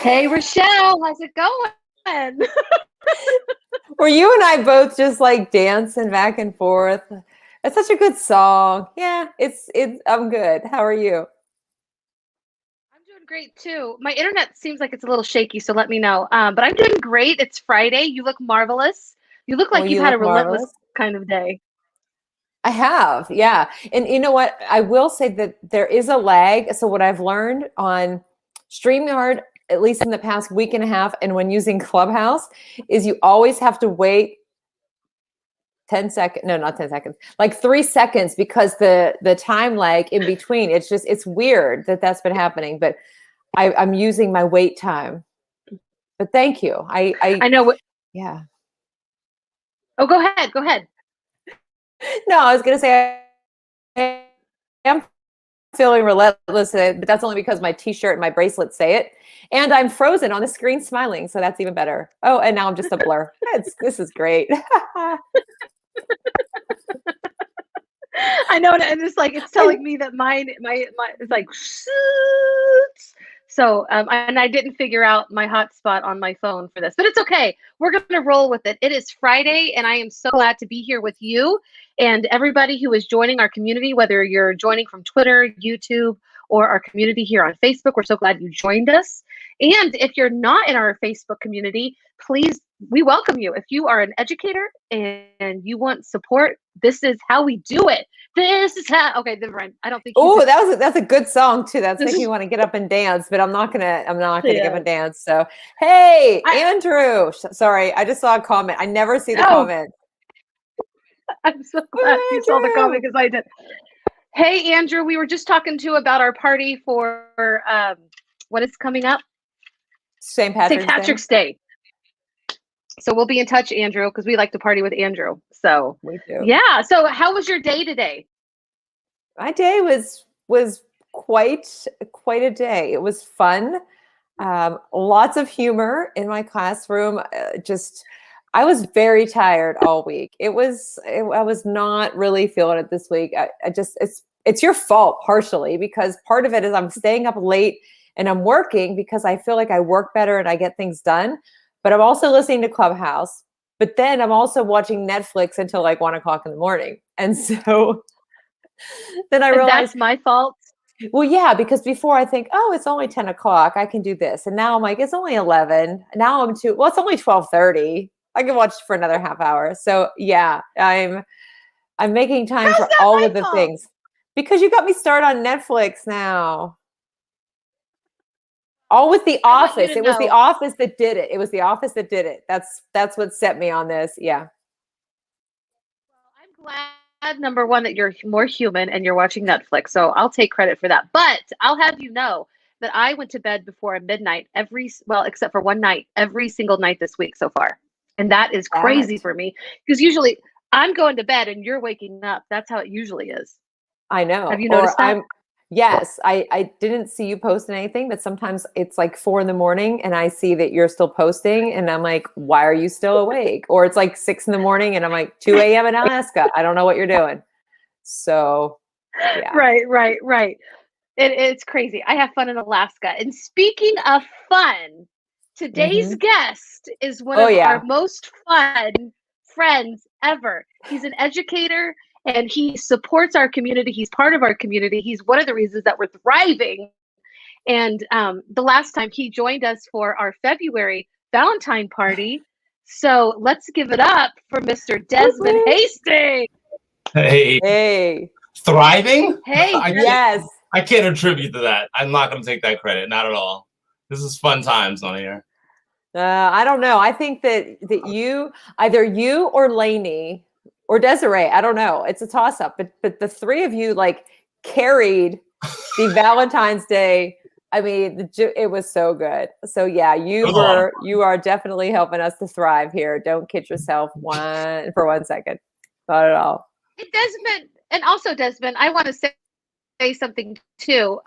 Hey, Rachelle, how's it going? Were you and I both just like dancing back and forth? It's such a good song. Yeah, it's I'm good. How are you? I'm doing great too. My internet seems like it's a little shaky, so let me know. But I'm doing great. It's Friday. You look marvelous. You look Well, like you've you had a look relentless marvelous. kind of day. I have, yeah. And you know what? I will say that there is a lag. So what I've learned on StreamYard, at least in the past week and a half, and when using Clubhouse, is you always have to wait 10 seconds. No, not 10 seconds, like 3 seconds, because the time lag in between, it's weird that that's been happening. But I'm using my wait time. But thank you. I know what. Yeah. Oh, go ahead. Go ahead. No, I was gonna say I am feeling relentless, but that's only because my T-shirt and my bracelets say it, and I'm frozen on the screen smiling, so that's even better. Oh, and now I'm just a blur. This is great. I know, and it's like it's I, telling me that my it's like so and I didn't figure out my hotspot on my phone for this, but it's okay. We're gonna roll with it. It is Friday, and I am so glad to be here with you and everybody who is joining our community, whether you're joining from Twitter, YouTube, or our community here on Facebook. We're so glad you joined us. And if you're not in our Facebook community, please, we welcome you. If you are an educator and you want support, this is how we do it. This is how. Okay, never mind. I don't think you. oh, that's a good song too. That's This making is me want to get up and dance, but I'm not gonna get up yeah. and dance. So, hey, I Andrew. Sorry, I just saw a comment. I never see the oh, comment. I'm so glad you saw the Oh, comment Andrew. because I did. Hey, Andrew, we were just talking to about our party for what is coming up, St. St. Patrick's Day. Patrick's Day. So we'll be in touch, Andrew, because we like to party with Andrew. So We do. yeah. So how was your day today? My day was quite a day. It was fun. Lots of humor in my classroom. I was very tired all week. I was not really feeling it this week. I just it's your fault partially, because part of it is I'm staying up late and I'm working because I feel like I work better and I get things done. But I'm also listening to Clubhouse. But then I'm also watching Netflix until like 1 o'clock in the morning. And so then I And realized, that's my fault. well, yeah, because before I think, oh, it's only 10 o'clock, I can do this. And now I'm like, it's only 11. Now well, it's only 12:30. I can watch for another half hour. So yeah, I'm making time How's for that all my of the fault? things, because you got me started on Netflix now. All with The I want you Office. to It was The know. Office that did it. It was The Office that did it. That's what set me on this. Yeah. Well, I'm glad, number one, that you're more human and you're watching Netflix. So I'll take credit for that. But I'll have you know that I went to bed before midnight well, except for one night, every single night this week so far. And that is crazy That for me because usually I'm going to bed and you're waking up. That's how it usually is. I Have know. you noticed Or that? yes, I didn't see you posting anything, but sometimes it's like 4 in the morning and I see that you're still posting and I'm like, why are you still awake? Or it's like 6 in the morning and I'm like, 2 a.m. in Alaska. I don't know what you're doing. So yeah. Right. It's crazy. I have fun in Alaska. And speaking of fun, today's Hmm. guest is one Oh of our yeah. most fun friends ever. He's an educator and he supports our community. He's part of our community. He's one of the reasons that we're thriving. And the last time he joined us for our February Valentine party. So let's give it up for Mr. Whoop, Desmond whoop. Hasty. Hey, Hey. thriving? Hey, I Des. can't. Yes. I can't attribute to that. I'm not going to take that credit. Not at all. This is fun times on here. I don't know. I think that either you or Lainey or Desiree, I don't know. It's a toss up, but the three of you like carried the Valentine's Day. I mean, it was so good. So yeah, It was a lot of you are definitely helping us to thrive here. Don't kid yourself for 1 second. Not at all. And Desmond, and also Desmond, I want to say something too.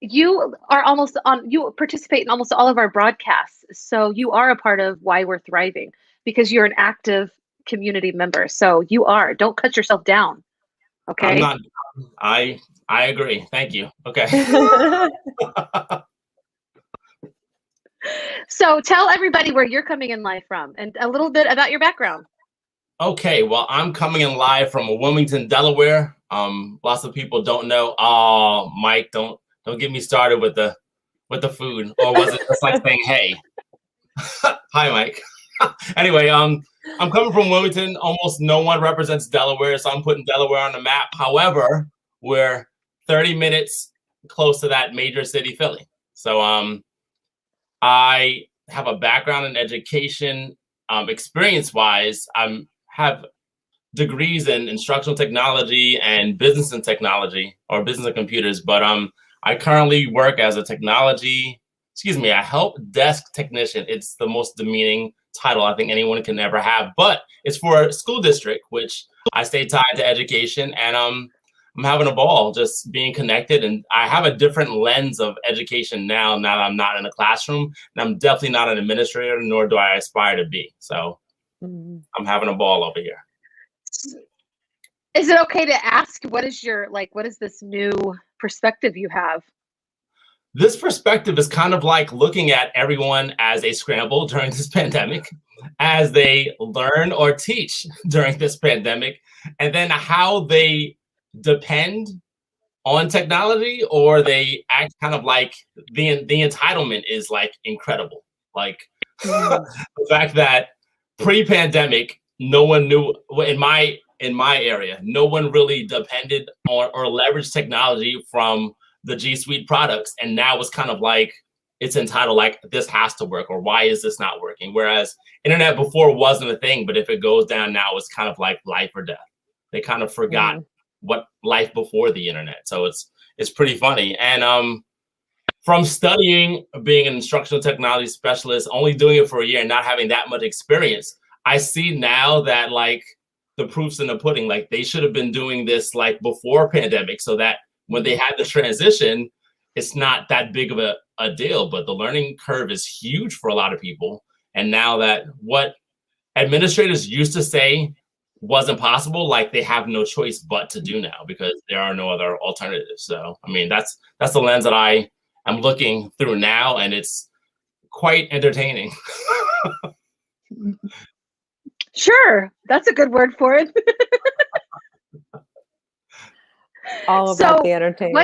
You participate in almost all of our broadcasts. So you are a part of why we're thriving because you're an active community member. So don't cut yourself down. I'm Okay. not. I agree. Thank you. Okay. So tell everybody where you're coming in live from and a little bit about your background. Okay, well, I'm coming in live from Wilmington, Delaware. Lots of people don't know. Oh, Mike, don't get me started with the food. Or was it just like saying, hey? Hi, Mike. Anyway, I'm coming from Wilmington. Almost no one represents Delaware, so I'm putting Delaware on the map. However, we're 30 minutes close to that major city, Philly. So I have a background in education. Experience-wise, I have degrees in instructional technology and business and technology, or business and computers. But I currently work as a a help desk technician. It's the most demeaning title I think anyone can ever have, but it's for a school district, which I stay tied to education, and I'm having a ball just being connected. And I have a different lens of education now that I'm not in a classroom, and I'm definitely not an administrator, nor do I aspire to be. So I'm having a ball over here. Is it okay to ask, what is this new perspective you have? This perspective is kind of like looking at everyone as a scramble during this pandemic, as they learn or teach during this pandemic, and then how they depend on technology, or they act kind of like the entitlement is like incredible. Like the fact that pre-pandemic, no one knew in my area, no one really depended on or leveraged technology from the G Suite products, and now it's kind of like it's entitled like this has to work, or why is this not working? Whereas internet before wasn't a thing, but if it goes down now, it's kind of like life or death. They kind of forgot what life before the internet. So it's pretty funny. And from studying, being an instructional technology specialist, only doing it for a year and not having that much experience, I see now that like the proof's in the pudding. Like they should have been doing this like before pandemic, so that when they had the transition, it's not that big of a deal. But the learning curve is huge for a lot of people. And now that what administrators used to say wasn't possible, like they have no choice but to do now, because there are no other alternatives. So, I mean, that's the lens that I am looking through now, and it's quite entertaining. Sure, that's a good word for it. All about the entertainment.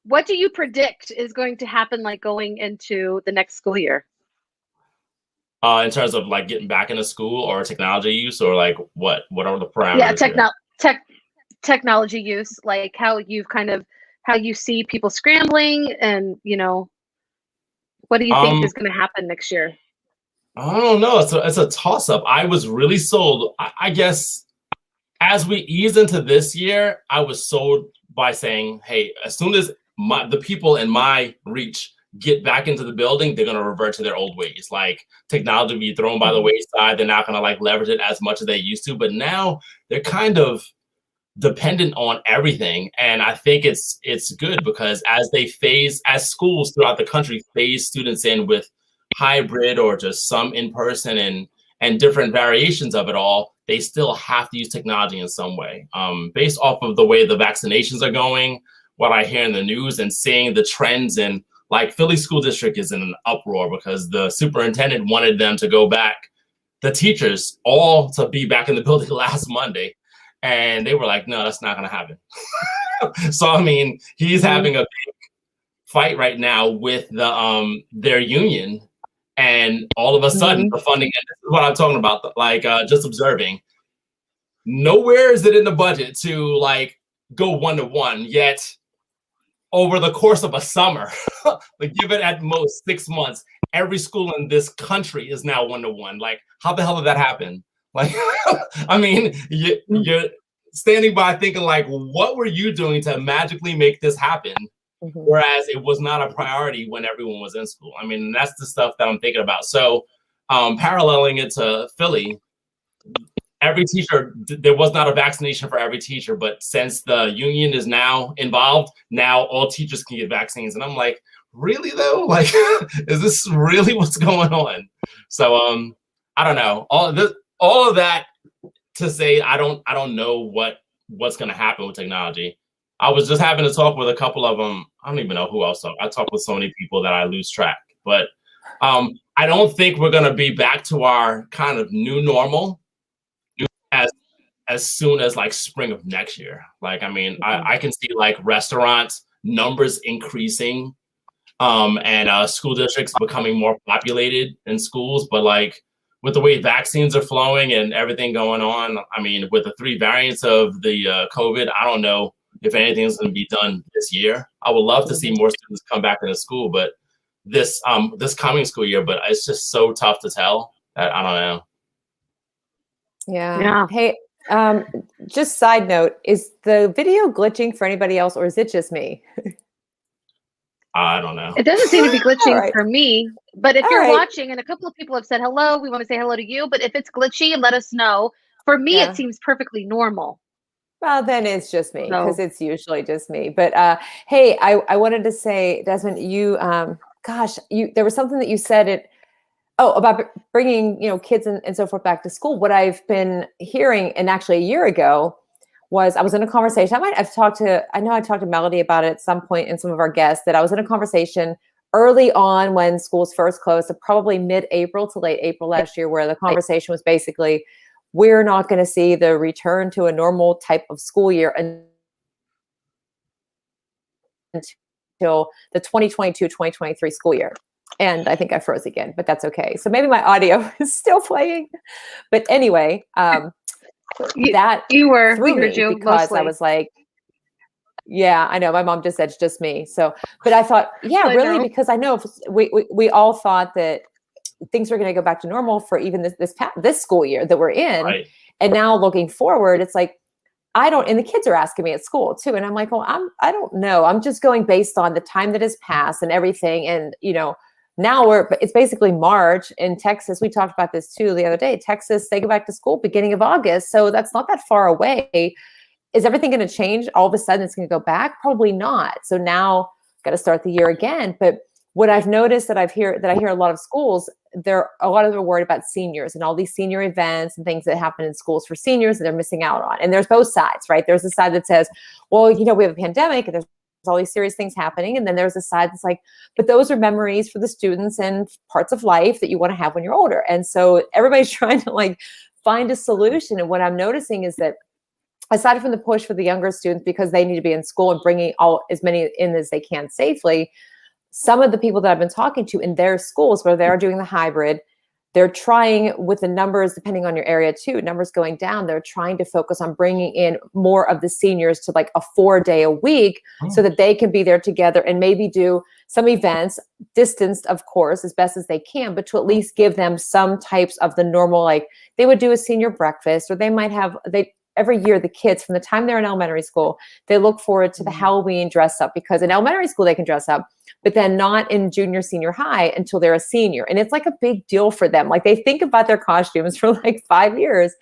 What do you predict is going to happen, like going into the next school year? In terms of like getting back into school or technology use, or like what are the parameters? Yeah, technology use, like how you see people scrambling, and what do you think is going to happen next year? I don't know. It's a toss up. I was really sold. I guess as we ease into this year, I was sold by saying, hey, as soon as the people in my reach get back into the building, they're going to revert to their old ways. Like technology will be thrown by the wayside. They're not going to like leverage it as much as they used to. But now they're kind of dependent on everything. And I think it's good, because as schools throughout the country phase students in with hybrid or just some in person and different variations of it all, they still have to use technology in some way. Based off of the way the vaccinations are going, what I hear in the news, and seeing the trends, and like Philly School District is in an uproar because the superintendent wanted them to go back, the teachers all to be back in the building last Monday. And they were like, no, that's not going to happen. So, I mean, he's having a big fight right now with their union. And all of a sudden, the funding, and this is what I'm talking about, like just observing, nowhere is it in the budget to like go 1-to-1, yet over the course of a summer, like give it at most 6 months, every school in this country is now 1-to-1. Like, how the hell did that happen? Like, I mean, you're standing by thinking like, what were you doing to magically make this happen? Whereas it was not a priority when everyone was in school. I mean, that's the stuff that I'm thinking about. So paralleling it to Philly, every teacher, there was not a vaccination for every teacher, but since the union is now involved, now all teachers can get vaccines. And I'm like, really though? Like, is this really what's going on? So I don't know. All of that to say, I don't know what's going to happen with technology. I was just having a talk with a couple of them. I don't even know who else. I talk with so many people that I lose track. But I don't think we're going to be back to our kind of new normal as soon as like spring of next year. Like, I mean, I can see like restaurants numbers increasing, and school districts becoming more populated in schools. But like with the way vaccines are flowing and everything going on, I mean, with the 3 variants of the COVID, I don't know if anything is going to be done this year. I would love to see more students come back into school, but this coming school year, but it's just so tough to tell that I don't know. Yeah. Hey, just side note, is the video glitching for anybody else, or is it just me? I don't know. It doesn't seem to be glitching for me, but if you're right. watching, and a couple of people have said hello, we want to say hello to you, but if it's glitchy, let us know. For me, it seems perfectly normal. Well, then it's just me, because it's usually just me. But hey, I wanted to say, Desmond, you, gosh, there was something that you said about bringing, kids and so forth back to school. What I've been hearing, and actually a year ago, was I was in a conversation. I talked to Melody about it at some point, and some of our guests, that I was in a conversation early on when schools first closed, so probably mid-April to late April last year, where the conversation was basically, we're not going to see the return to a normal type of school year until the 2022-2023 school year. And I think I froze again, but that's okay. So maybe my audio is still playing. But anyway, that threw me, because mostly. I was like, yeah, I know. My mom just said it's just me. So, but I thought, yeah, really, because I know we all thought that things were going to go back to normal for even this school year that we're in. Right. And now looking forward, it's like, and the kids are asking me at school too. And I'm like, well, I don't know. I'm just going based on the time that has passed and everything. And, now it's basically March in Texas. We talked about this too the other day. Texas, they go back to school beginning of August. So that's not that far away. Is everything going to change? All of a sudden it's going to go back? Probably not. So now got to start the year again. But what I've noticed that I hear a lot of schools, a lot of them are worried about seniors and all these senior events and things that happen in schools for seniors that they're missing out on. And there's both sides, right? There's a side that says, well, we have a pandemic and there's all these serious things happening. And then there's a side that's like, but those are memories for the students and parts of life that you want to have when you're older. And so everybody's trying to like find a solution. And what I'm noticing is that aside from the push for the younger students, because they need to be in school and bringing as many in as they can safely, some of the people that I've been talking to in their schools where they're doing the hybrid, they're trying with the numbers, depending on your area too, numbers going down, they're trying to focus on bringing in more of the seniors to like a 4-day a week so that they can be there together and maybe do some events, distanced, of course, as best as they can, but to at least give them some types of the normal, like they would do a senior breakfast, or they might have, every year, the kids, from the time they're in elementary school, they look forward to the Halloween dress up, because in elementary school they can dress up, but then not in junior, senior high until they're a senior. And it's like a big deal for them. Like they think about their costumes for like 5 years,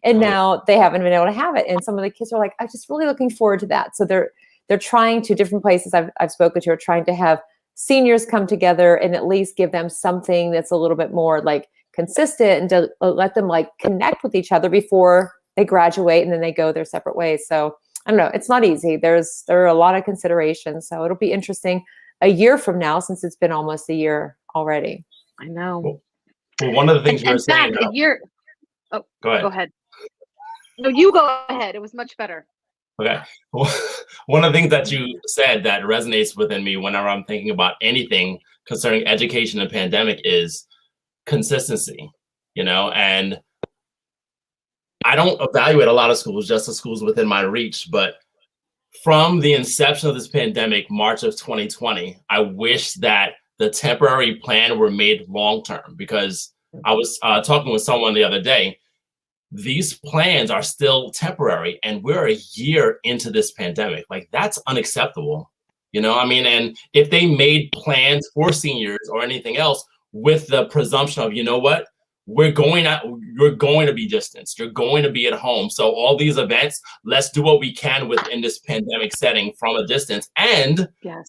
and now they haven't been able to have it. And some of the kids are like, I'm just really looking forward to that. So they're trying to, different places I've spoken to are trying to have seniors come together and at least give them something that's a little bit more like consistent, and to let them like connect with each other before they graduate and then they go their separate ways. So I don't know. It's not easy. There are a lot of considerations. So it'll be interesting a year from now, since it's been almost a year already. I know. Well, one of the things you were saying. A year. Oh, go ahead. Go ahead. No, you go ahead. It was much better. Okay. Well, one of the things that you said that resonates within me whenever I'm thinking about anything concerning education and pandemic is consistency, and I don't evaluate a lot of schools, just the schools within my reach, but from the inception of this pandemic, March of 2020, I wish that the temporary plan were made long-term, because I was talking with someone the other day. These plans are still temporary, and we're a year into this pandemic. Like, that's unacceptable. And if they made plans for seniors or anything else with the presumption of, what? You're going to be distanced. You're going to be at home. So all these events, let's do what we can within this pandemic setting from a distance. And yes,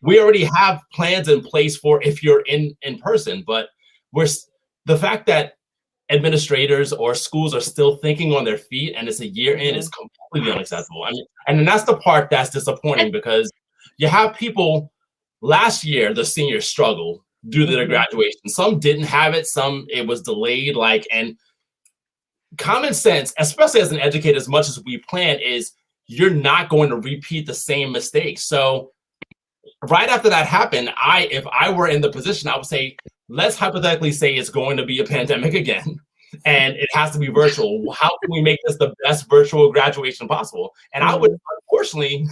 we already have plans in place for if you're in person. But the fact that administrators or schools are still thinking on their feet and it's a year in is completely unacceptable. And that's the part that's disappointing, because you have people. Last year, the seniors struggled do their graduation. Some didn't have it. Some it was delayed. And common sense, especially as an educator, as much as we plan, is you're not going to repeat the same mistakes. So right after that happened, if I were in the position, I would say, let's hypothetically say it's going to be a pandemic again, and it has to be virtual. How can we make this the best virtual graduation possible? And I would, unfortunately,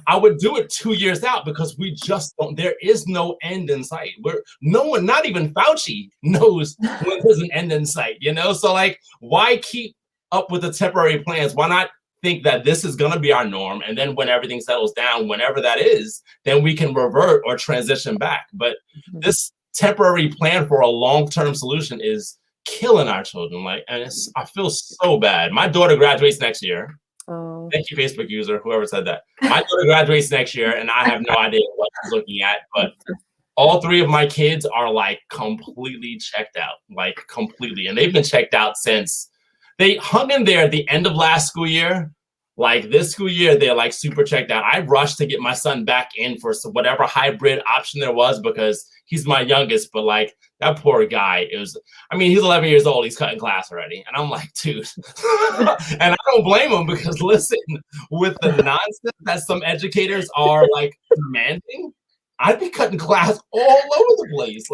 I would do it 2 years out, because we just don't, there is no end in sight. No one, not even Fauci, knows when there's an end in sight, So why keep up with the temporary plans? Why not think that this is going to be our norm, and then when everything settles down, whenever that is, then we can revert or transition back. But this temporary plan for a long-term solution is killing our children. I feel so bad. My daughter graduates next year. Oh. Thank you, Facebook user, whoever said that. My daughter graduates next year, and I have no idea what she's looking at, but all 3 of my kids are completely checked out, completely. And they've been checked out since they hung in there at the end of last school year. This school year, they're super checked out. I rushed to get my son back in for whatever hybrid option there was, because he's my youngest, but that poor guy, he's 11 years old. He's cutting class already. And I'm like, dude, and I don't blame him, because listen, with the nonsense that some educators are demanding, I'd be cutting class all over the place.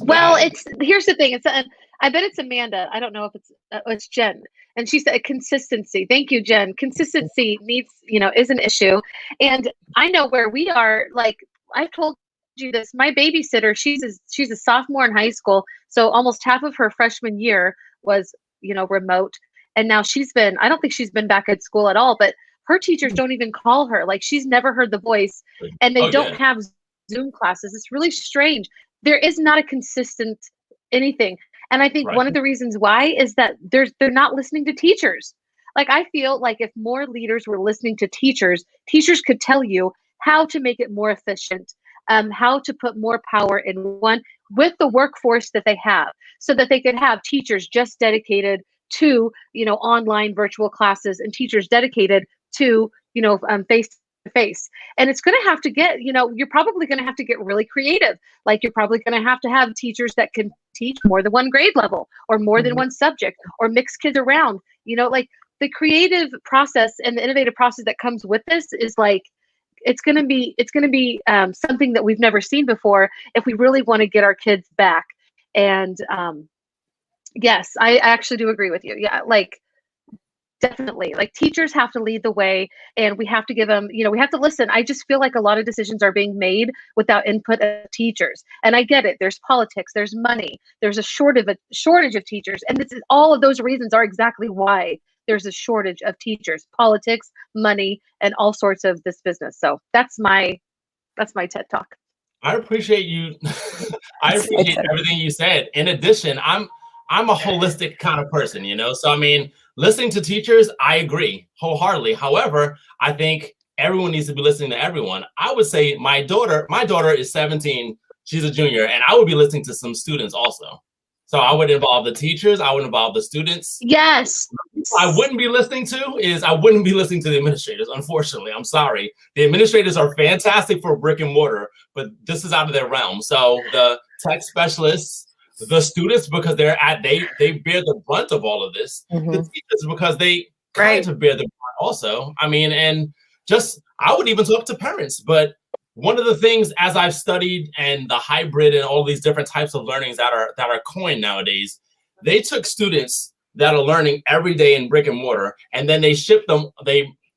Well, here's the thing. I bet it's Amanda. I don't know if it's Jen. And she said consistency. Thank you, Jen. Consistency is an issue. And I know where we are. I've told you this, my babysitter, she's a sophomore in high school. So almost half of her freshman year was, remote. And now I don't think she's been back at school at all, but her teachers don't even call her. She's never heard the voice, and they don't have Zoom classes. It's really strange. There is not a consistent anything. And I think one of the reasons why is that they're not listening to teachers. I feel like if more leaders were listening to teachers, teachers could tell you how to make it more efficient, how to put more power in one with the workforce that they have, so that they could have teachers just dedicated to, online virtual classes, and teachers dedicated to, face to face. And it's going to have to get, you're probably going to have to get really creative. You're probably going to have teachers that can teach more than one grade level, or more than one subject, or mix kids around. The creative process and the innovative process that comes with this is it's going to be something that we've never seen before, if we really want to get our kids back. And yes, I actually do agree with you. Yeah, definitely. Teachers have to lead the way, and we have to give them, we have to listen. I just feel like a lot of decisions are being made without input of teachers. And I get it. There's politics, there's money, there's a shortage of teachers. And all of those reasons are exactly why there's a shortage of teachers: politics, money, and all sorts of this business. So that's my TED talk. I appreciate you. I appreciate everything you said. In addition, I'm a holistic kind of person, So listening to teachers, I agree wholeheartedly. However, I think everyone needs to be listening to everyone. I would say my daughter is 17. She's a junior, and I would be listening to some students also. So I would involve the teachers. I would involve the students. Yes. I wouldn't be listening to the administrators. Unfortunately, I'm sorry. The administrators are fantastic for brick and mortar, but this is out of their realm. So the tech specialists, the students, because they bear the brunt of all of this. The teachers, because they kind of bear the brunt also. And I would even talk to parents. But one of the things, as I've studied and the hybrid and all these different types of learnings that are coined nowadays, they took students that are learning every day in brick and mortar, and then they shipped them.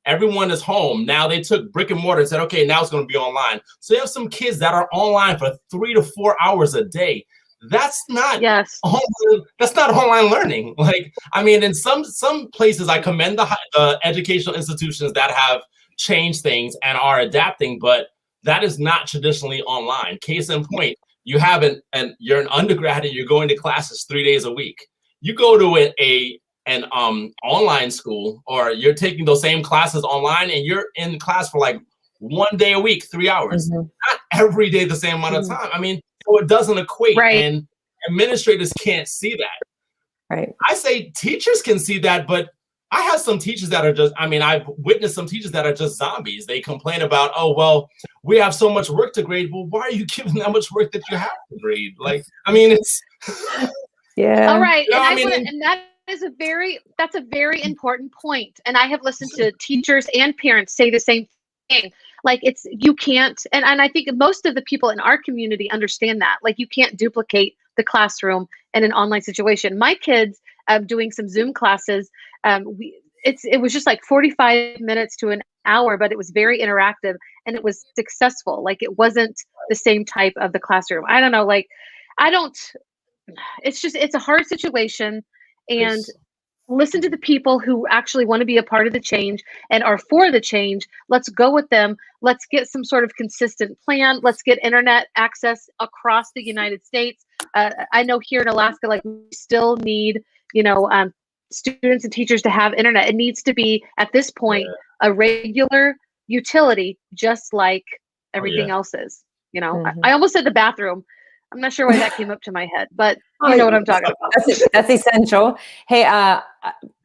Everyone is home. Now they took brick and mortar and said, okay, now it's going to be online. So you have some kids that are online for 3 to 4 hours a day. That's not that's not online learning. In some places, I commend the educational institutions that have changed things and are adapting, but that is not traditionally online. Case in point, you're an undergrad and you're going to classes 3 days a week. You go to an online school, or you're taking those same classes online, and you're in class for 1 day a week, 3 hours, not every day the same amount of time. So it doesn't equate, and administrators can't see that. Right. I say teachers can see that, but I have some teachers that are just, I mean, I've witnessed some teachers that are just zombies. They complain about, oh, well, we have so much work to grade. Well, why are you giving that much work that you have to grade? Like, I mean, it's. Yeah. All right. You know, And that's a very important point. And I have listened to teachers and parents say the same thing. Like you can't, and I think most of the people in our community understand that. Like you can't duplicate the classroom in an online situation. My kids doing some Zoom classes, it was just like 45 minutes to an hour, but it was very interactive and it was successful. Like it wasn't the same type of the classroom. I don't know, like it's a hard situation, and listen to the people who actually want to be a part of the change and are for the change. Let's go with them. Let's get some sort of consistent plan. Let's get internet access across the United States. I know here in Alaska, like we still need, students and teachers to have internet. It needs to be at this point a regular utility, just like everything else is. I almost said the bathroom. I'm not sure why that came up to my head, but you know what I'm talking about. That's essential. Hey,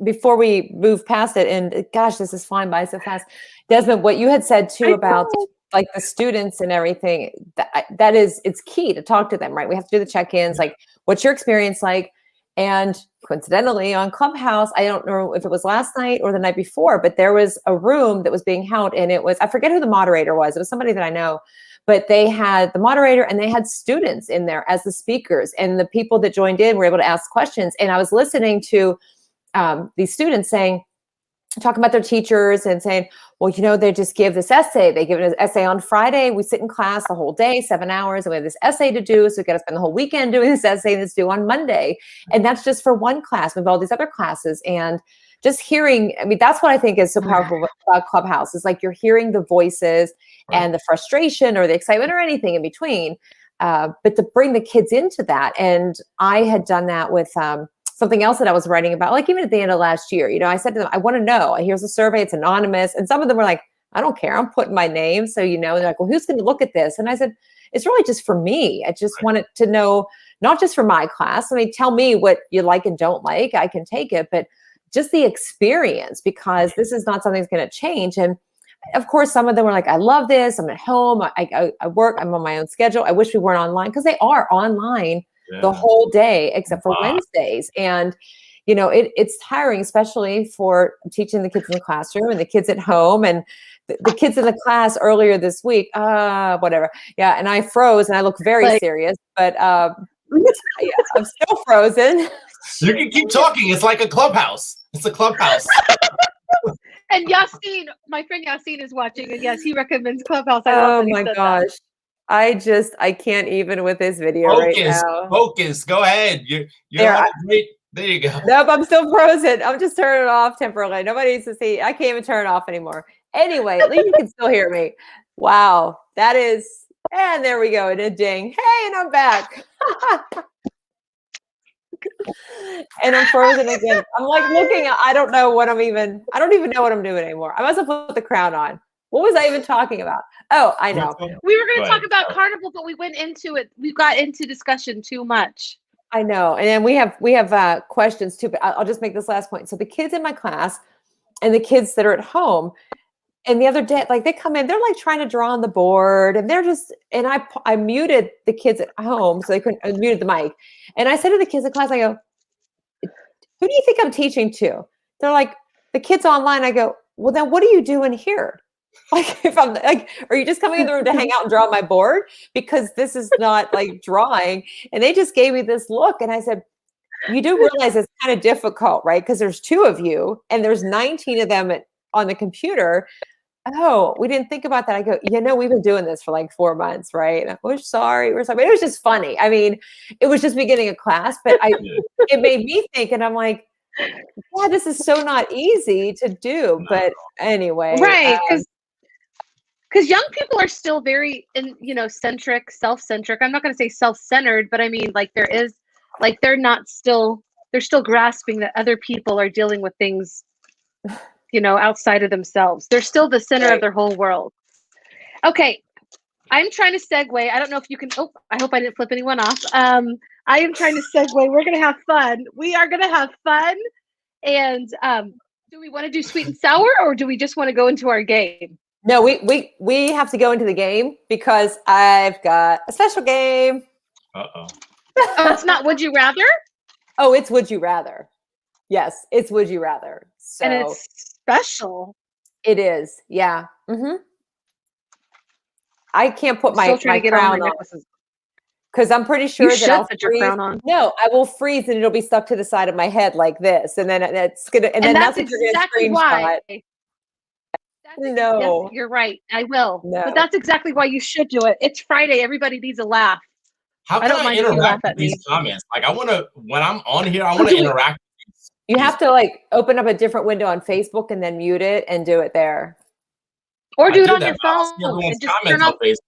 before we move past it, and gosh, this is flying by so fast. Desmond, what you had said too about like the students and everything, that is, it's key to talk to them, right? We have to do the check-ins, like what's your experience like? And coincidentally on Clubhouse, I don't know if it was last night or the night before, but there was a room that was being held, and it was, I forget who the moderator was. It was somebody that I know. But they had the moderator and they had students in there as the speakers, and the people that joined in were able to ask questions. And I was listening to these students talking about their teachers and saying, well, they just give this essay. They give an essay on Friday. We sit in class the whole day, 7 hours, and we have this essay to do. So we got to spend the whole weekend doing this essay that's due on Monday. And that's just for one class. We have all these other classes. And just hearing, I mean, that's what I think is so powerful about Clubhouse, is like you're hearing the voices and the frustration or the excitement or anything in between, but to bring the kids into that. And I had done that with something else that I was writing about, like even at the end of last year, I said to them, I want to know, here's a survey, it's anonymous. And some of them were like, I don't care, I'm putting my name. So, they're like, well, who's going to look at this? And I said, it's really just for me. I just wanted to know, not just for my class. I mean, tell me what you like and don't like, I can take it, but just the experience, because this is not something that's going to change. And of course, some of them were like, I love this. I'm at home. I work. I'm on my own schedule. I wish we weren't online, because they are online the whole day except for Wednesdays. And, it's tiring, especially for teaching the kids in the classroom and the kids at home and the kids in the class earlier this week. Whatever. Yeah. And I froze and I look very serious, but yeah, I'm still frozen. You can keep talking. It's like a clubhouse. It's a clubhouse. And Yassine, my friend Yassine is watching, and yes, he recommends Clubhouse. Oh my gosh. I can't even with this video right now. Focus. Go ahead. There you go. Nope, I'm still frozen. I'm just turning it off temporarily. Nobody needs to see. I can't even turn it off anymore. Anyway, at least you can still hear me. Wow. That is, and there we go. It did ding. Hey, and I'm back. And I'm frozen again. I'm like looking, I don't even know what I'm doing anymore. I must have put the crown on. What was I even talking about? Oh, I know. We were going to talk about Carnival, but we went into it. We got into discussion too much. I know. And then we have questions too, but I'll just make this last point. So the kids in my class and the kids that are at home, and the other day, like they come in, they're like trying to draw on the board, and they're just, and I muted the kids at home so they couldn't, I muted the mic. And I said to the kids in class, I go, who do you think I'm teaching to? They're like, the kids online. I go, well, then what are you doing here? Like, if I'm like, are you just coming in the room to hang out and draw on my board? Because this is not like drawing. And they just gave me this look. And I said, you do realize it's kind of difficult, right? Because there's 2 of you and there's 19 of them on the computer. Oh, we didn't think about that. I go, we've been doing this for like 4 months, right? And we're sorry. But it was just funny. I mean, it was just beginning of class, but it made me think, and I'm like, yeah, this is so not easy to do. But anyway. Right. Because young people are still very, centric, self-centric. I'm not going to say self-centered, but I mean, like there is, like they're still grasping that other people are dealing with things, outside of themselves. They're still the center of their whole world. Okay. I'm trying to segue. I don't know if you can, I hope I didn't flip anyone off. I am trying to segue. We're going to have fun. We are going to have fun. And Do we want to do sweet and sour, or do we just want to go into our game? No, we have to go into the game because I've got a special game. Uh-oh. Oh, it's not Would You Rather? Oh, it's Would You Rather. Yes, it's Would You Rather. So And it's special. it is. Yeah. I can't put my crown on because I'm pretty sure you that I'll put freeze. Your crown on. No, I will freeze and it'll be stuck to the side of my head like this, and then it's gonna. And then that's what you're gonna exactly why. No, yes, you're right. I will. No. But that's exactly why you should do it. It's Friday. Everybody needs a laugh. How can I interact with these comments? Like, I want to, when I'm on here, I want to interact with these. You have to like open up a different window on Facebook and then mute it and do it there. Or do it on your phone. And just turn on Facebook.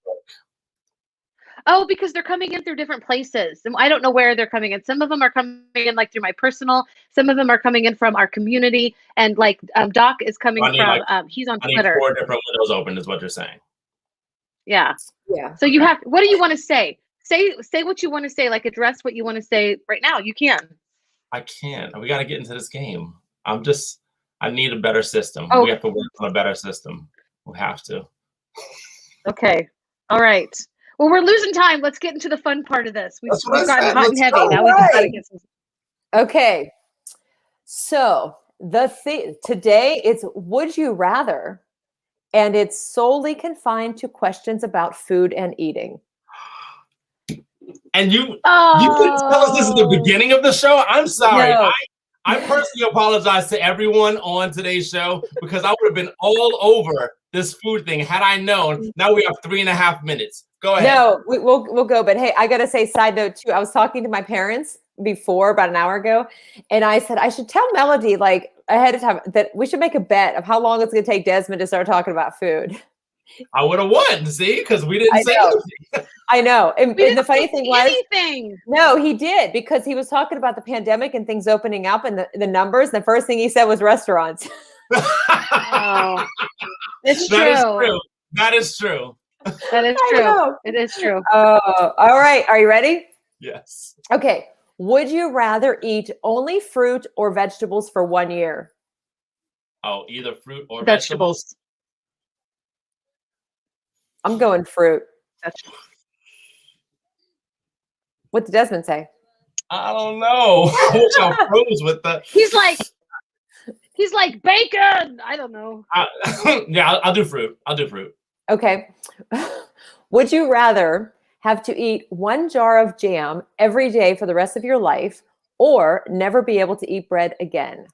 Oh, because they're coming in through different places. And I don't know where they're coming in. Some of them are coming in like through my personal. Some of them are coming in from our community. And like Doc is coming from, he's on Twitter. 4 different windows open is what you're saying. Yeah. Yeah. So you have, what do you want to say? Say what you want to say, like address what you want to say right now. You can. I can't. We got to get into this game. I need a better system. Oh. We have to work on a better system. We have to. Okay. All right. Well, we're losing time. Let's get into the fun part of this. We've gotten hot and heavy. Now we can try to get some. Okay. So today it's Would You Rather, and it's solely confined to questions about food and eating. And you couldn't tell us this is the beginning of the show? I'm sorry. No. I personally apologize to everyone on today's show because I would have been all over this food thing had I known. Now we have 3.5 minutes. Go ahead. No, we'll go. But hey, I got to say, side note too, I was talking to my parents before about an hour ago, and I said I should tell Melody like ahead of time that we should make a bet of how long it's going to take Desmond to start talking about food. I would have won, see, because we didn't say anything. I know. And the funny thing was, no, he did, because he was talking about the pandemic and things opening up and the numbers. And the first thing he said was restaurants. Oh, it's true. That is true. That is true. It is true. Oh, all right. Are you ready? Yes. Okay. Would you rather eat only fruit or vegetables for 1 year? Oh, either fruit or vegetables. I'm going fruit. What did Desmond say? I don't know. I froze with that. He's like bacon. I don't know. Yeah, I'll do fruit. Okay. Would you rather have to eat 1 jar of jam every day for the rest of your life, or never be able to eat bread again?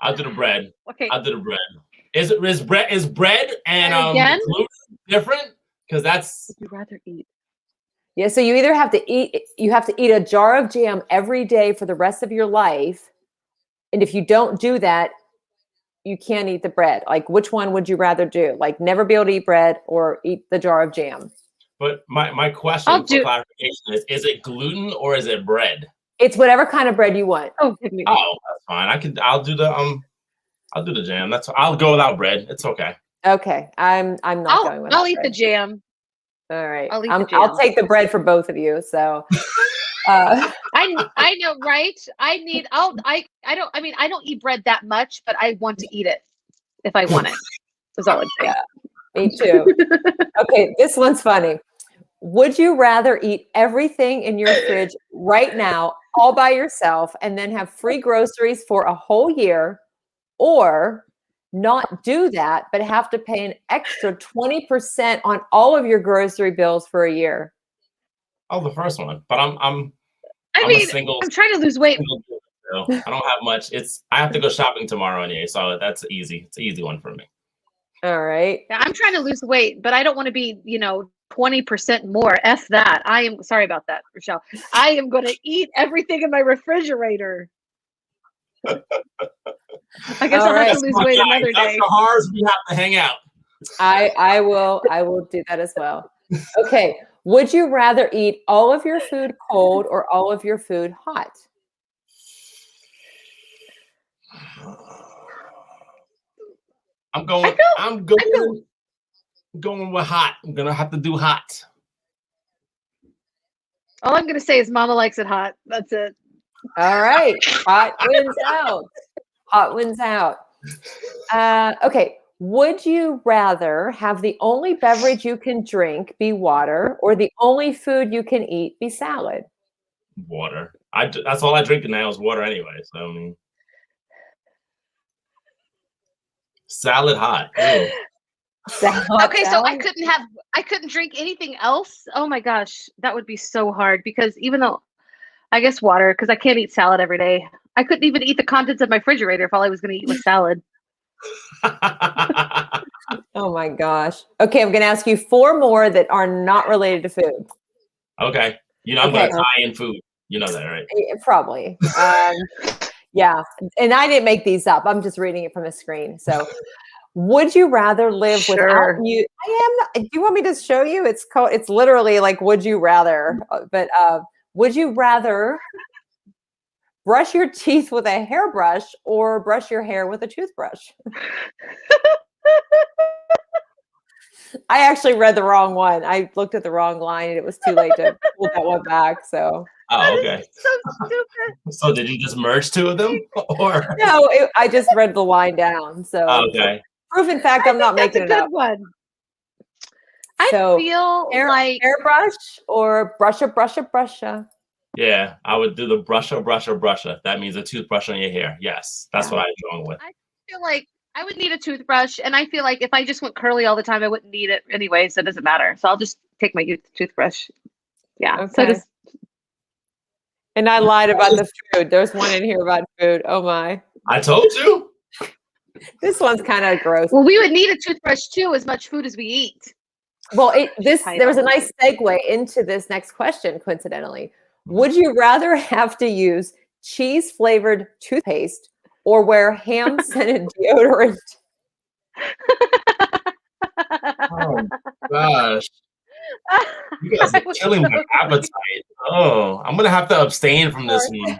I'll do the bread. Okay. I'll do the bread. Is bread and gluten different? Because that's. Would you rather eat? Yeah, so you either have to eat a jar of jam every day for the rest of your life, and if you don't do that, you can't eat the bread. Like, which one would you rather do? Like, never be able to eat bread or eat the jar of jam? But my question for clarification is it gluten or is it bread? It's whatever kind of bread you want. Oh, give me. Oh, that's fine. I'll do the jam. I'll go without bread. It's okay. Okay. I'm not going without I'll eat bread. the jam. All right. I'll eat the jam. I'll take the bread for both of you. So I know, right? I don't eat bread that much, but I want to eat it if I want it. That's all I'm saying. Yeah, me too. Okay, this one's funny. Would you rather eat everything in your fridge right now all by yourself and then have free groceries for a whole year, or not do that but have to pay an extra 20% on all of your grocery bills for a year? Oh, the first one. But I'm trying to lose weight. I don't have much. I have to go shopping tomorrow anyway, so that's easy. It's an easy one for me. All right. Yeah, I'm trying to lose weight, but I don't want to be, 20% more. F that. I am sorry about that, Rachelle. I am going to eat everything in my refrigerator. I guess I'll have to lose weight another day. Dr. Hars, we have to hang out. I will do that as well. Okay. Would you rather eat all of your food cold or all of your food hot? I'm going with hot. I'm gonna have to do hot. All I'm gonna say is Mama likes it hot. That's it. All right. Hot wins out. Hot wins out. Okay. Would you rather have the only beverage you can drink be water or the only food you can eat be salad? Water. That's all I drink now is water anyway. So I mean, salad hot. Ew. Okay, so I couldn't drink anything else. Oh my gosh, that would be so hard because even though I guess water, because I can't eat salad every day. I couldn't even eat the contents of my refrigerator if all I was going to eat was salad. Oh my gosh. Okay, I'm going to ask you 4 more that are not related to food. Okay. You know, I'm going to tie in food. You know that, right? Probably. Yeah. And I didn't make these up. I'm just reading it from the screen. So, would you rather live without music? Do you want me to show you? It's literally like, would you rather? But would you rather brush your teeth with a hairbrush or brush your hair with a toothbrush? I actually read the wrong one. I looked at the wrong line and it was too late to pull that one back. So. Oh, okay. So stupid. So did you just merge 2 of them? Or no, I just read the line down. So okay. Proof in fact, I'm not making it up. One. So I feel like hairbrush or brusha. Yeah, I would do the brusha. That means a toothbrush on your hair. Yes, that's what I'm going with. I feel like I would need a toothbrush, and I feel like if I just went curly all the time, I wouldn't need it anyway, so it doesn't matter. So I'll just take my toothbrush. Yeah. Okay. And I lied about the food. There's one in here about food. Oh my. I told you. This one's kind of gross. Well, we would need a toothbrush too, as much food as we eat. Well, there was a nice segue into this next question, coincidentally. Would you rather have to use cheese-flavored toothpaste or wear ham-scented deodorant? Oh gosh. You guys are killing my appetite. Oh, I'm gonna have to abstain from this one.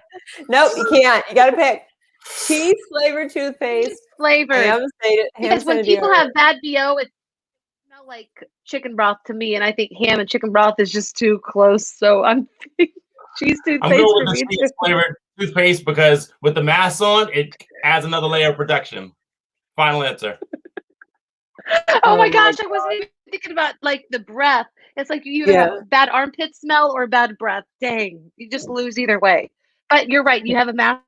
Nope, you can't. You gotta pick cheese flavored toothpaste. Flavored. Because when people have bad BO, it smells like chicken broth to me, and I think ham and chicken broth is just too close. So I'm thinking cheese toothpaste. I'm going with the cheese flavored toothpaste because with the mask on, it adds another layer of protection. Final answer. Oh my gosh, I wasn't even thinking about like the breath. It's like you either have bad armpit smell or bad breath. Dang, you just lose either way. But you're right. You have a mask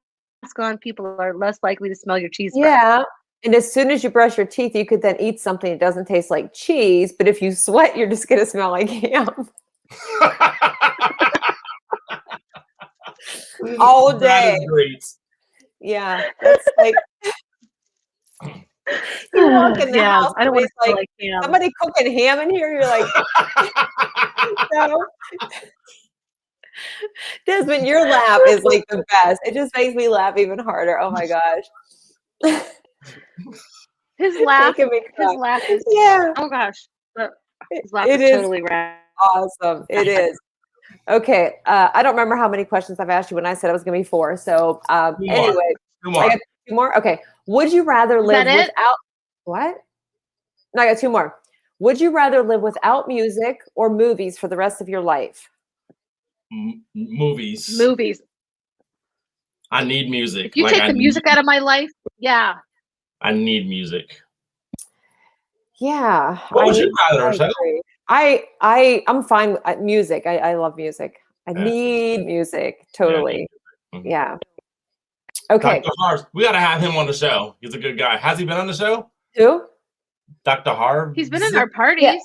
on, people are less likely to smell your cheese breath. Yeah. And as soon as you brush your teeth, you could then eat something that doesn't taste like cheese. But if you sweat, you're just going to smell like ham. All day. Yeah. That's like... You walk in the house, I don't want to like ham. Somebody cooking ham in here. You're like, no. Desmond, your laugh is like the best. It just makes me laugh even harder. Oh my gosh. His laugh is oh gosh. His laugh is totally rad. Awesome. It is. Okay. I don't remember how many questions I've asked you when I said it was gonna be 4. So anyway. 2 more. I got 2 more. Okay. Would you rather live without what? No, I got 2 more. Would you rather live without music or movies for the rest of your life? Movies. I need music. If you take the music out of my life, yeah. I need music. Yeah. What would you rather? I'm fine with music. I love music. I need music. Totally. Yeah. Okay. Dr. Harv, we got to have him on the show. He's a good guy. Has he been on the show? Who? Dr. Harv. He's been in our parties.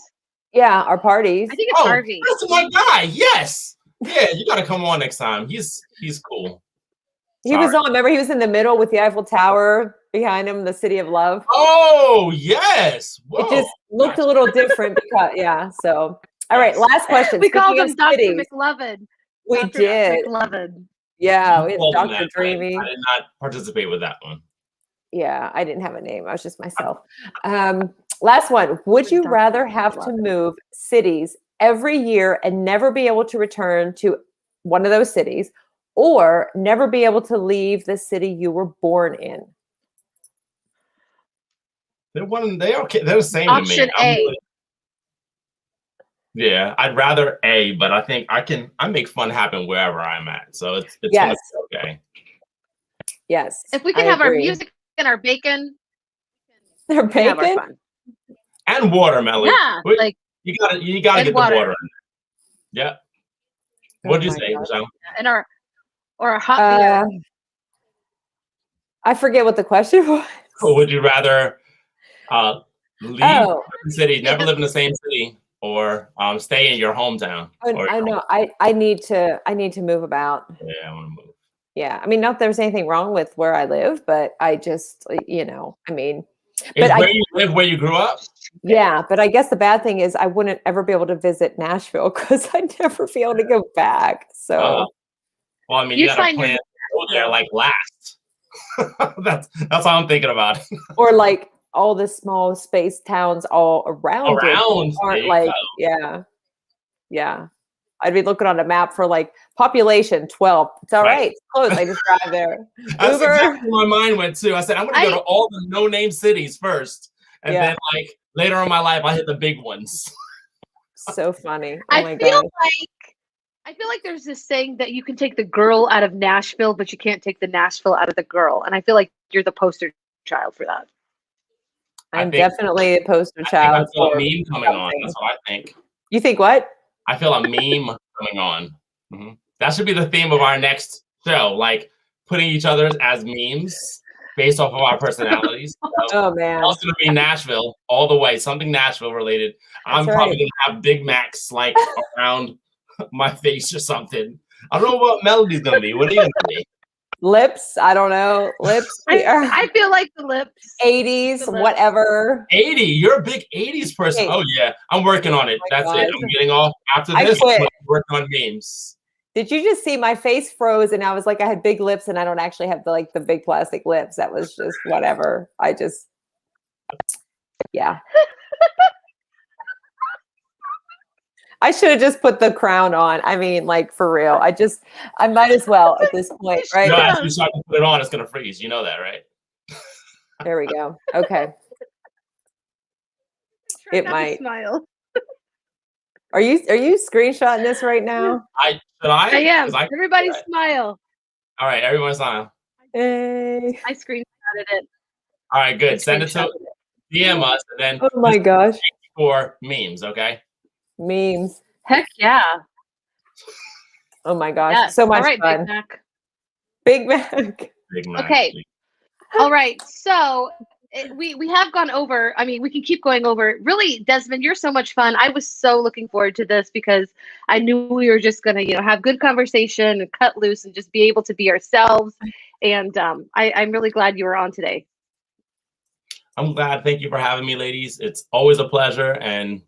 Yeah, our parties. I think it's Harvey. That's my guy. Yes. Yeah, you got to come on next time. He's cool. He was on. Remember, he was in the middle with the Eiffel Tower behind him, the City of Love. Oh, yes. Whoa. It just looked a little different because, so. All right, last question. We called him Dr. McLovin. We did. McLovin. Yeah, we had Dr. Dreamy. I did not participate with that one. Yeah, I didn't have a name. I was just myself. Last one. Would you rather have to move cities every year and never be able to return to one of those cities, or never be able to leave the city you were born in? They're the same Option to me. A. Yeah, I'd rather A, but I think I make fun happen wherever I'm at. So it's Yes. gonna be okay. Yes. If we can I have our agree. music and our bacon, Their we can have our bacon? fun. And watermelon. Yeah, like you gotta and get water. the water in there. Yeah. What'd you say, Rachelle? And our hot beer. I forget what the question was. Or would you rather leave the city, never live in the same city, or stay in your hometown? I know. I need to move about. Yeah, I want to move. Yeah, I mean, not that there's anything wrong with where I live, but I just, I mean, Is where you live where you grew up? Yeah, but I guess the bad thing is I wouldn't ever be able to visit Nashville because I'd never be able to go back. So, well, I mean, you gotta plan to go there like last. that's how I'm thinking about it. Or like all the small space towns all around it aren't like, yeah. I'd be looking on a map for like population 12. It's all right. It's close. I just drive there. That's Uber. exactly where my mind went too. I said, I'm going to go to all the no-name cities first. And then like later in my life, I hit the big ones. So funny. Oh I my feel God. I feel like there's this saying that you can take the girl out of Nashville, but you can't take the Nashville out of the girl. And I feel like you're the poster child for that. I'm definitely a poster child. I feel a meme coming on. That's what I think. You think what? I feel a meme coming on. Mm-hmm. That should be the theme of our next show, like putting each other as memes based off of our personalities. So oh man, it's gonna be Nashville all the way, something Nashville related. I'm probably gonna have Big Macs like around my face or something. I don't know what Melody's gonna be. What are you gonna be? Lips? I don't know. Lips? I feel like the lips. 80s, whatever. 80. You're a big 80s person. Oh yeah, I'm working on it. That's it. I'm getting off after this. I'm working on memes. Did you just see my face froze and I was like, I had big lips and I don't actually have the big plastic lips. That was just whatever. Yeah. I should have just put the crown on. I mean, like for real. I might as well at this point, right? No, as you start to put it on, it's gonna freeze. You know that, right? There we go. Okay. It might. Smile. Are you screenshotting this right now? I am. Everybody smile. All right, everyone smile. Hey. I screenshotted it. All right, good. Send it to DM us and then oh my gosh. For memes, okay? Memes. Heck yeah. Oh my gosh. Yes. So much fun. Big Mac. Big Mac. Okay. All right. So we have gone over. I mean, we can keep going over. Really, Desmond, you're so much fun. I was so looking forward to this because I knew we were just gonna, have good conversation and cut loose and just be able to be ourselves. And I'm really glad you were on today. I'm glad. Thank you for having me, ladies. It's always a pleasure, and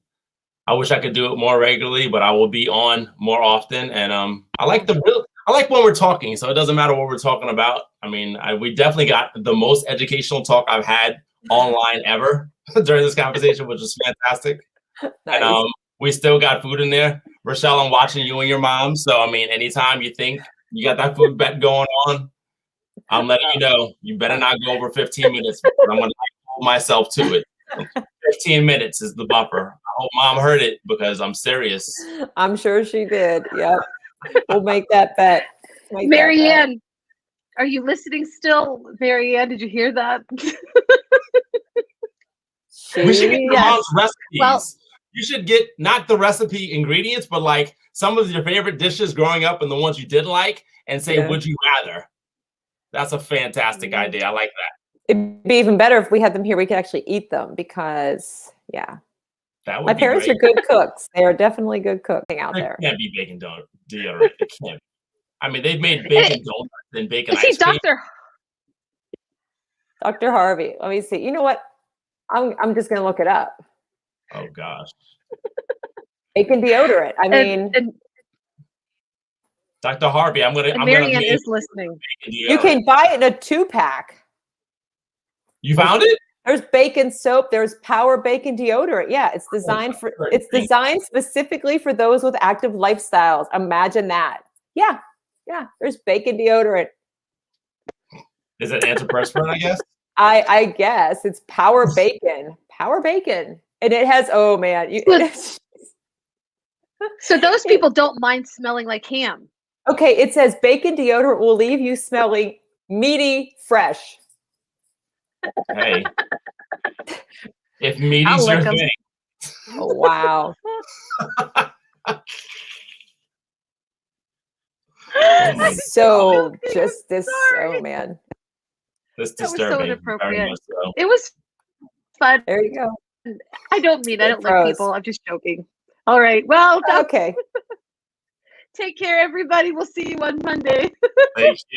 I wish I could do it more regularly, but I will be on more often. And I like when we're talking, so it doesn't matter what we're talking about. I mean, we definitely got the most educational talk I've had online ever during this conversation, which was fantastic. Nice. And we still got food in there. Rachelle, I'm watching you and your mom. So, I mean, anytime you think you got that food bet going on, I'm letting you know, you better not go over 15 minutes. I'm going to hold myself to it. 15 minutes is the buffer. I hope mom heard it because I'm serious. I'm sure she did. Yep. We'll make that bet. Marianne, are you listening still? Marianne, did you hear that? We should get your mom's recipes. Well, you should get not the recipe ingredients, but like some of your favorite dishes growing up and the ones you didn't like and say, would you rather? That's a fantastic idea. I like that. It'd be even better if we had them here. We could actually eat them because, my parents are good cooks. They are definitely good cooking out there. It can't be bacon deodorant. It can't. I mean, they've made bacon donuts and bacon ice cream. Dr. Harvey. Let me see. You know what? I'm just gonna look it up. Oh gosh. Bacon deodorant. I mean, Dr. Harvey, I'm gonna. Marianne is listening. You can buy it in a 2-pack. You found it? There's bacon soap. There's Power Bacon deodorant. Yeah, it's designed specifically for those with active lifestyles. Imagine that. Yeah. There's bacon deodorant. Is it antiperspirant? I guess. I guess it's Power Bacon. Power Bacon, and it has. Oh man, So those people don't mind smelling like ham. Okay, it says bacon deodorant will leave you smelling meaty fresh. Hey, if meaty's your thing. Oh, wow. Oh So just this, sorry. oh man. That's That was so disturbing. inappropriate. Very much so. It was fun. There you go. I don't mean I don't like Pros. people. I'm just joking. All right. Well, Okay. take care, everybody. We'll see you on Monday. Thank you.